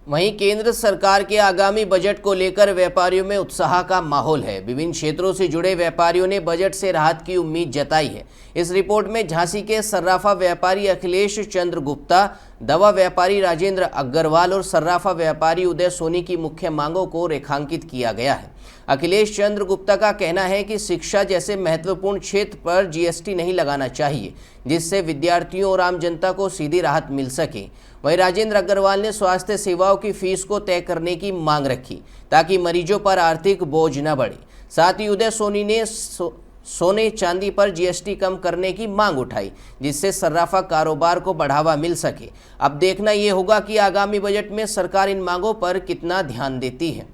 वहीं केंद्र सरकार के आगामी बजट को लेकर व्यापारियों में उत्साह का माहौल है। विभिन्न क्षेत्रों से जुड़े व्यापारियों ने बजट से राहत की उम्मीद जताई है। इस रिपोर्ट में झांसी के सर्राफा व्यापारी अखिलेश चंद्र गुप्ता, दवा व्यापारी राजेंद्र अग्रवाल और सर्राफा व्यापारी उदय सोनी की मुख्य मांगों को रेखांकित किया गया है। अखिलेश चंद्र गुप्ता का कहना है कि शिक्षा जैसे महत्वपूर्ण क्षेत्र पर जीएसटी नहीं लगाना चाहिए, जिससे विद्यार्थियों और आम जनता को सीधी राहत मिल सके। वहीं राजेंद्र अग्रवाल ने स्वास्थ्य सेवाओं की फीस को तय करने की मांग रखी ताकि मरीजों पर आर्थिक बोझ न बढ़े। साथ ही उदय सोनी ने सोने चांदी पर जीएसटी कम करने की मांग उठाई, जिससे सर्राफा कारोबार को बढ़ावा मिल सके। अब देखना ये होगा कि आगामी बजट में सरकार इन मांगों पर कितना ध्यान देती है।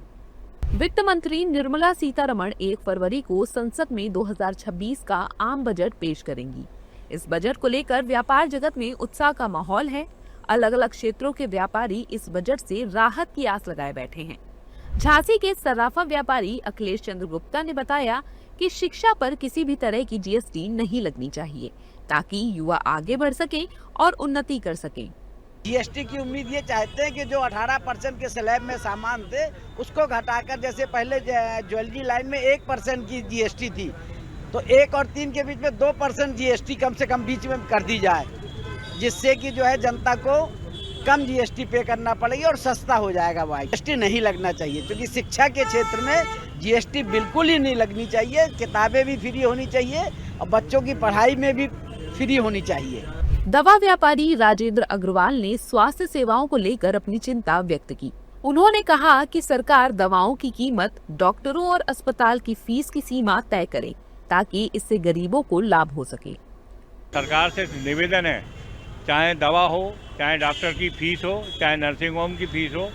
वित्त मंत्री निर्मला सीतारमण 1 फरवरी को संसद में 2026 का आम बजट पेश करेंगी। इस बजट को लेकर व्यापार जगत में उत्साह का माहौल है। अलग अलग क्षेत्रों के व्यापारी इस बजट से राहत की आस लगाए बैठे हैं। झांसी के सर्राफा व्यापारी अखिलेश चंद्र गुप्ता ने बताया कि शिक्षा पर किसी भी तरह की जीएसटी नहीं लगनी चाहिए, ताकि युवा आगे बढ़ सके और उन्नति कर सके। जीएसटी की उम्मीद ये चाहते हैं कि जो 18% के स्लैब में सामान थे उसको घटाकर, जैसे पहले ज्वेलरी लाइन में 1% की जीएसटी थी, तो 1 और 3 के बीच में 2% जीएसटी कम से कम बीच में कर दी जाए, जिससे कि जो है जनता को कम जीएसटी पे करना पड़ेगी और सस्ता हो जाएगा। भाई जीएसटी नहीं लगना चाहिए, क्योंकि शिक्षा के क्षेत्र में जीएसटी बिल्कुल ही नहीं लगनी चाहिए। किताबें भी फ्री होनी चाहिए और बच्चों की पढ़ाई में भी फ्री होनी चाहिए। दवा व्यापारी राजेंद्र अग्रवाल ने स्वास्थ्य सेवाओं को लेकर अपनी चिंता व्यक्त की। उन्होंने कहा कि सरकार दवाओं की कीमत, डॉक्टरों और अस्पताल की फीस की सीमा तय करे, ताकि इससे गरीबों को लाभ हो सके। सरकार से निवेदन है, चाहे दवा हो, चाहे डॉक्टर की फीस हो, चाहे नर्सिंग होम की फीस हो,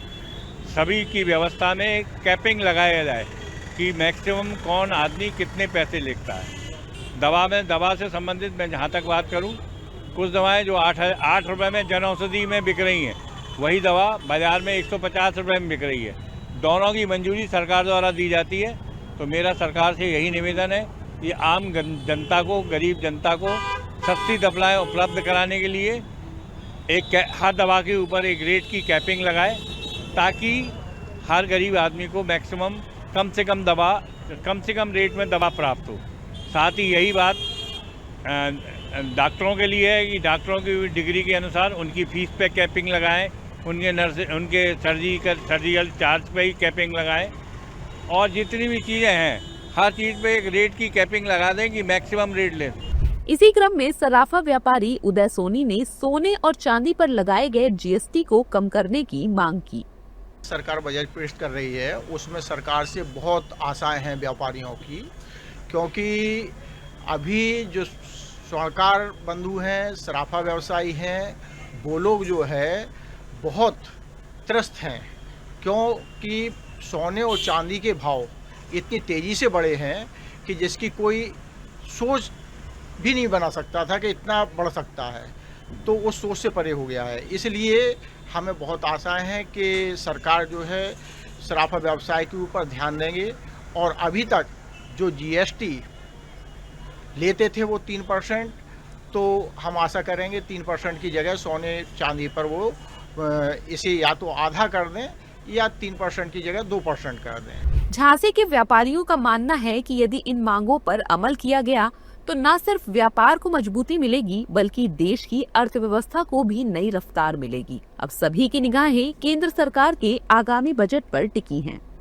सभी की व्यवस्था में एक कैपिंग लगाया जाए कि मैक्सिमम कौन आदमी कितने पैसे लेता है। दवा से संबंधित मैं जहाँ तक बात करूँ, कुछ दवाएं जो 8 रुपये में जन औषधि में बिक रही हैं, वही दवा बाज़ार में 150 रुपये में बिक रही है। दोनों की मंजूरी सरकार द्वारा दी जाती है। तो मेरा सरकार से यही निवेदन है कि आम जनता को, गरीब जनता को सस्ती दवाएं उपलब्ध कराने के लिए हर दवा के ऊपर एक रेट की कैपिंग लगाए, ताकि हर गरीब आदमी को मैक्सिमम कम से कम रेट में दवा प्राप्त हो। साथ ही यही बात डॉक्टरों के लिए है कि डॉक्टरों की डिग्री के अनुसार उनकी फीस पे कैपिंग लगाएं, उनके सर्जिकल चार्ज पे ही कैपिंग लगाएं, और जितनी भी चीज़ें हैं हर चीज़ पे एक रेट की कैपिंग लगा दें कि मैक्सिमम रेट लें। इसी क्रम में सर्राफा व्यापारी उदय सोनी ने सोने और चांदी पर लगाए गए जीएसटी को कम करने की मांग की। सरकार बजट पेश कर रही है, उसमें सरकार से बहुत आशाएं हैं व्यापारियों की, क्योंकि अभी जो स्वर्णकार बंधु हैं, सराफा व्यवसायी हैं, वो लोग जो है बहुत त्रस्त हैं, क्योंकि सोने और चांदी के भाव इतनी तेज़ी से बढ़े हैं कि जिसकी कोई सोच भी नहीं बना सकता था कि इतना बढ़ सकता है। तो उस सोच से परे हो गया है। इसलिए हमें बहुत आशाएं हैं कि सरकार जो है सराफा व्यवसाय के ऊपर ध्यान देंगे, और अभी तक जो जीएसटी लेते थे वो 3%, तो हम आशा करेंगे 3% की जगह सोने चांदी पर वो इसे या तो आधा कर दें या 3% की जगह 2% कर दें। झांसी के व्यापारियों का मानना है कि यदि इन मांगों पर अमल किया गया तो न सिर्फ व्यापार को मजबूती मिलेगी, बल्कि देश की अर्थव्यवस्था को भी नई रफ्तार मिलेगी। अब सभी की निगाहें केंद्र सरकार के आगामी बजट पर टिकी हैं।